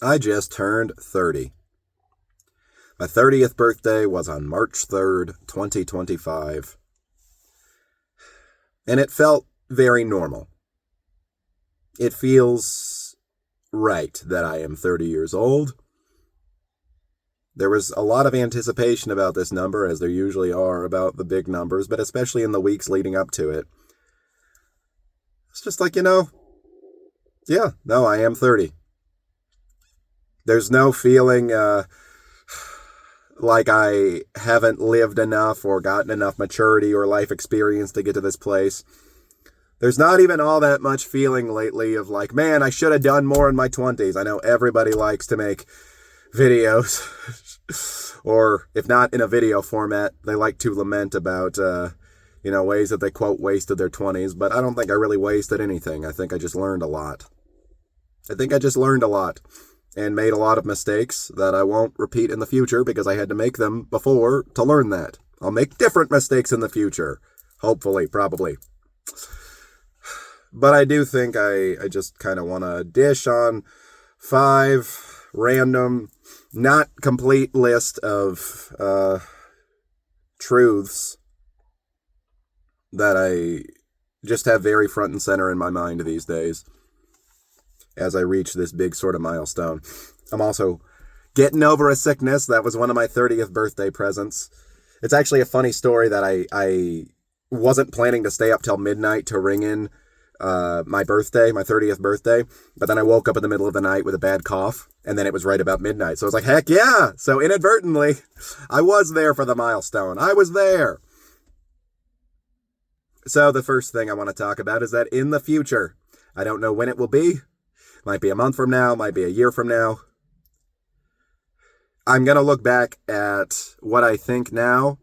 I just turned 30. My 30th birthday was on March 3rd, 2025. And it felt very normal. It feels right that I am 30 years old. There was a lot of anticipation about this number, as there usually are about the big numbers, but especially in the weeks leading up to it. It's just like, yeah, no, I am 30. There's no feeling like I haven't lived enough or gotten enough maturity or life experience to get to this place. There's not even all that much feeling lately of like, man, I should have done more in my 20s. I know everybody likes to make videos, or if not in a video format, they like to lament about, ways that they, quote, wasted their 20s. But I don't think I really wasted anything. I think I just learned a lot. And made a lot of mistakes that I won't repeat in the future because I had to make them before to learn that. I'll make different mistakes in the future. Hopefully, probably. But I do think I just kind of want to dish on 5 random, not complete list of truths that I just have very front and center in my mind these days as I reach this big sort of milestone. I'm also getting over a sickness. That was one of my 30th birthday presents. It's actually a funny story that I wasn't planning to stay up till midnight to ring in my 30th birthday, but then I woke up in the middle of the night with a bad cough, and then it was right about midnight. So I was like, heck yeah! So inadvertently, I was there for the milestone. I was there. So the first thing I want to talk about is that in the future, I don't know when it will be. Might be a month from now, might be a year from now. I'm going to look back at what I think now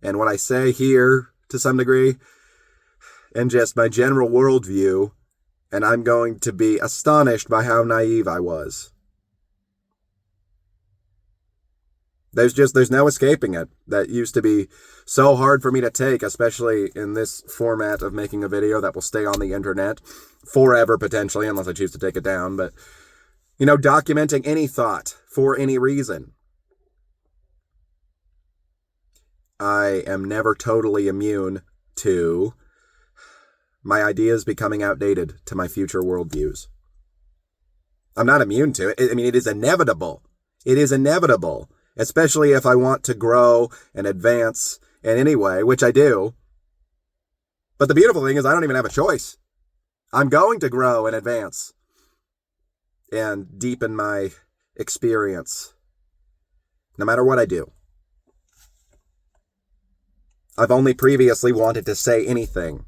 and what I say here to some degree and just my general worldview, and I'm going to be astonished by how naive I was. There's no escaping it. That used to be so hard for me to take, especially in this format of making a video that will stay on the internet forever, potentially, unless I choose to take it down. But, documenting any thought for any reason. I am never totally immune to my ideas becoming outdated to my future worldviews. I'm not immune to it. It is inevitable. It is inevitable. Especially if I want to grow and advance in any way, which I do. But the beautiful thing is I don't even have a choice. I'm going to grow and advance and deepen my experience, no matter what I do. I've only previously wanted to say anything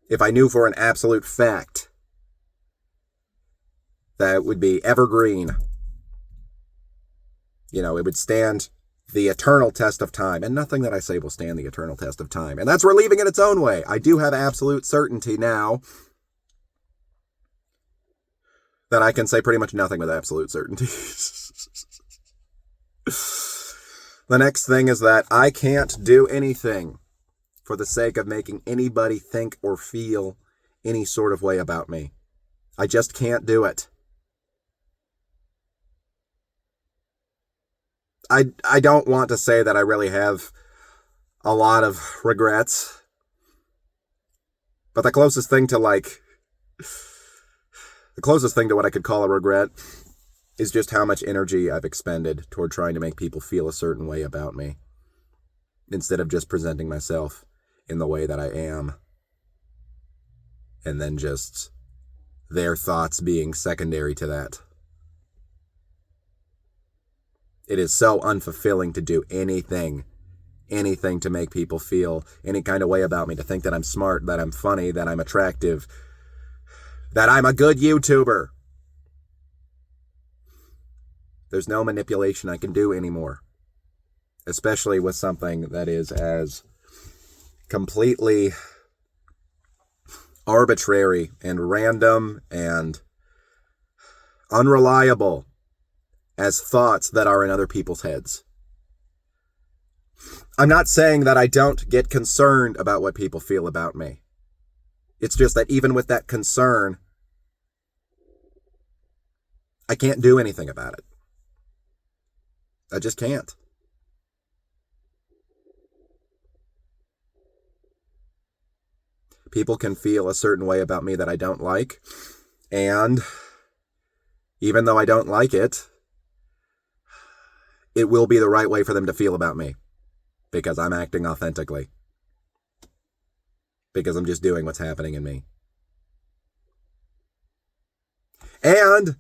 if I knew for an absolute fact that it would be evergreen. It would stand the eternal test of time. And nothing that I say will stand the eternal test of time. And that's relieving in its own way. I do have absolute certainty now that I can say pretty much nothing with absolute certainty. The next thing is that I can't do anything for the sake of making anybody think or feel any sort of way about me. I just can't do it. I don't want to say that I really have a lot of regrets, but the closest thing to what I could call a regret is just how much energy I've expended toward trying to make people feel a certain way about me, instead of just presenting myself in the way that I am, and then just their thoughts being secondary to that. It is so unfulfilling to do anything to make people feel any kind of way about me, to think that I'm smart, that I'm funny, that I'm attractive, that I'm a good YouTuber. There's no manipulation I can do anymore, especially with something that is as completely arbitrary and random and unreliable as thoughts that are in other people's heads. I'm not saying that I don't get concerned about what people feel about me. It's just that even with that concern, I can't do anything about it. I just can't. People can feel a certain way about me that I don't like, and even though I don't like it, it will be the right way for them to feel about me, because I'm acting authentically, because I'm just doing what's happening in me. And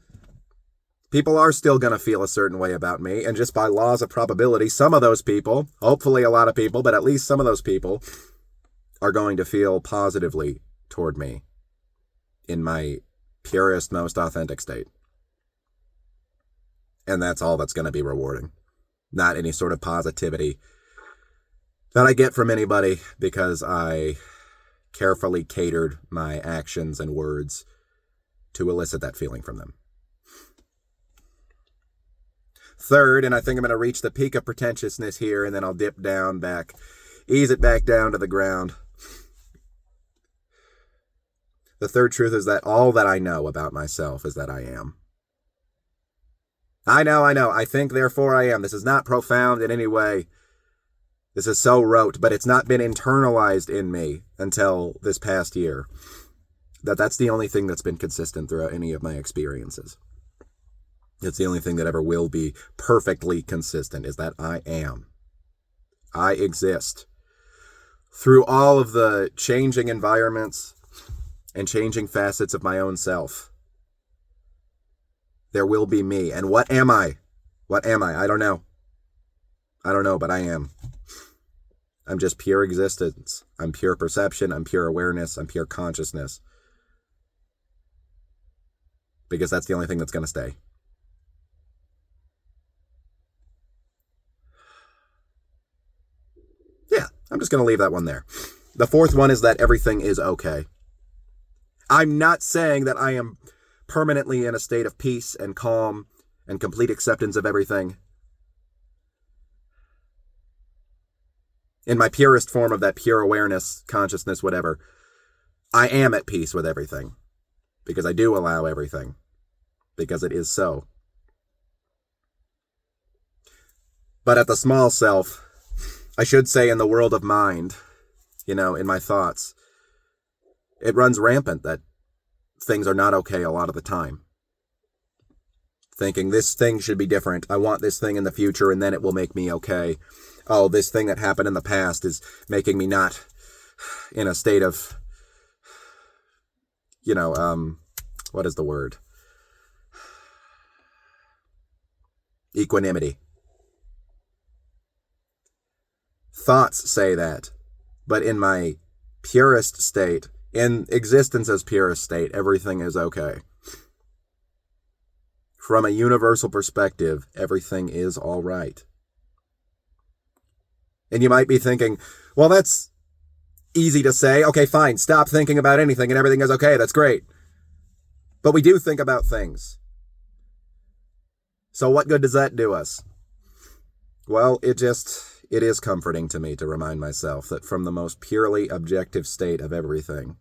people are still going to feel a certain way about me, and just by laws of probability, some of those people, hopefully a lot of people, but at least some of those people, are going to feel positively toward me in my purest, most authentic state. And that's all that's going to be rewarding. Not any sort of positivity that I get from anybody because I carefully catered my actions and words to elicit that feeling from them. Third, and I think I'm going to reach the peak of pretentiousness here, and then I'll dip down back, ease it back down to the ground. The third truth is that all that I know about myself is that I am. I know. I think, therefore I am. This is not profound in any way. This is so rote, but it's not been internalized in me until this past year. That's the only thing that's been consistent throughout any of my experiences. It's the only thing that ever will be perfectly consistent, is that I am. I exist. Through all of the changing environments and changing facets of my own self, there will be me. And what am I? What am I? I don't know. But I am. I'm just pure existence. I'm pure perception. I'm pure awareness. I'm pure consciousness. Because that's the only thing that's going to stay. Yeah, I'm just going to leave that one there. The fourth one is that everything is okay. I'm not saying that I am permanently in a state of peace and calm and complete acceptance of everything. In my purest form of that pure awareness, consciousness, whatever, I am at peace with everything. Because I do allow everything. Because it is so. But at the small self, I should say in the world of mind, in my thoughts, it runs rampant that things are not okay a lot of the time. Thinking this thing should be different. I want this thing in the future and then it will make me okay. Oh, this thing that happened in the past is making me not in a state of, what is the word? Equanimity. Thoughts say that, but in my purest state, in existence's purest state, everything is okay. From a universal perspective, everything is all right. And you might be thinking, well, that's easy to say. Okay, fine, stop thinking about anything and everything is okay. That's great. But we do think about things. So what good does that do us? Well, it is comforting to me to remind myself that from the most purely objective state of everything,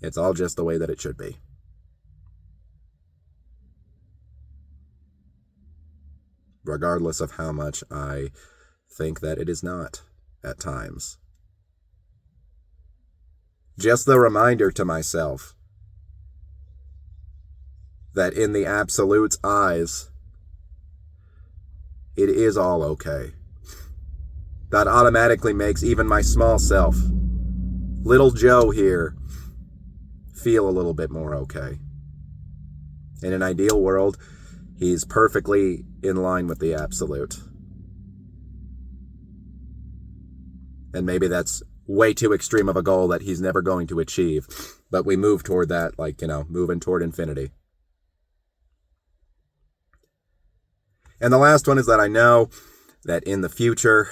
it's all just the way that it should be. Regardless of how much I think that it is not at times. Just the reminder to myself that in the Absolute's eyes, it is all okay. That automatically makes even my small self, little Joe here, feel a little bit more okay. In an ideal world, he's perfectly in line with the Absolute. And maybe that's way too extreme of a goal that he's never going to achieve. But we move toward that, moving toward infinity. And the last one is that I know that in the future,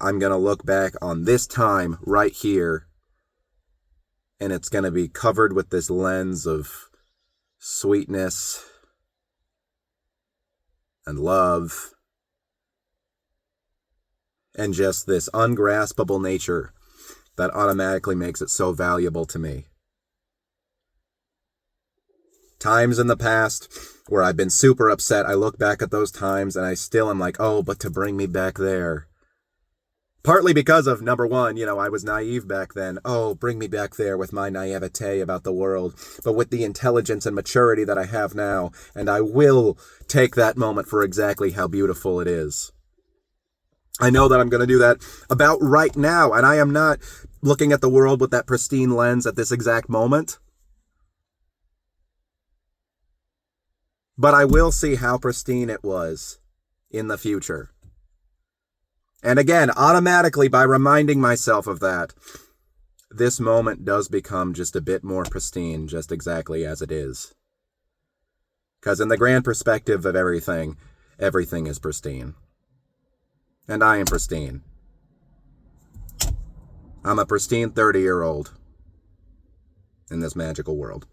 I'm going to look back on this time right here, and it's going to be covered with this lens of sweetness and love and just this ungraspable nature that automatically makes it so valuable to me. Times in the past where I've been super upset, I look back at those times and I still am like, oh, but to bring me back there. Partly because of, number one, I was naive back then. Oh, bring me back there with my naivete about the world. But with the intelligence and maturity that I have now, and I will take that moment for exactly how beautiful it is. I know that I'm going to do that about right now, and I am not looking at the world with that pristine lens at this exact moment. But I will see how pristine it was in the future. And again, automatically, by reminding myself of that, this moment does become just a bit more pristine, just exactly as it is. Because in the grand perspective of everything is pristine. And I am pristine. I'm a pristine 30-year-old in this magical world.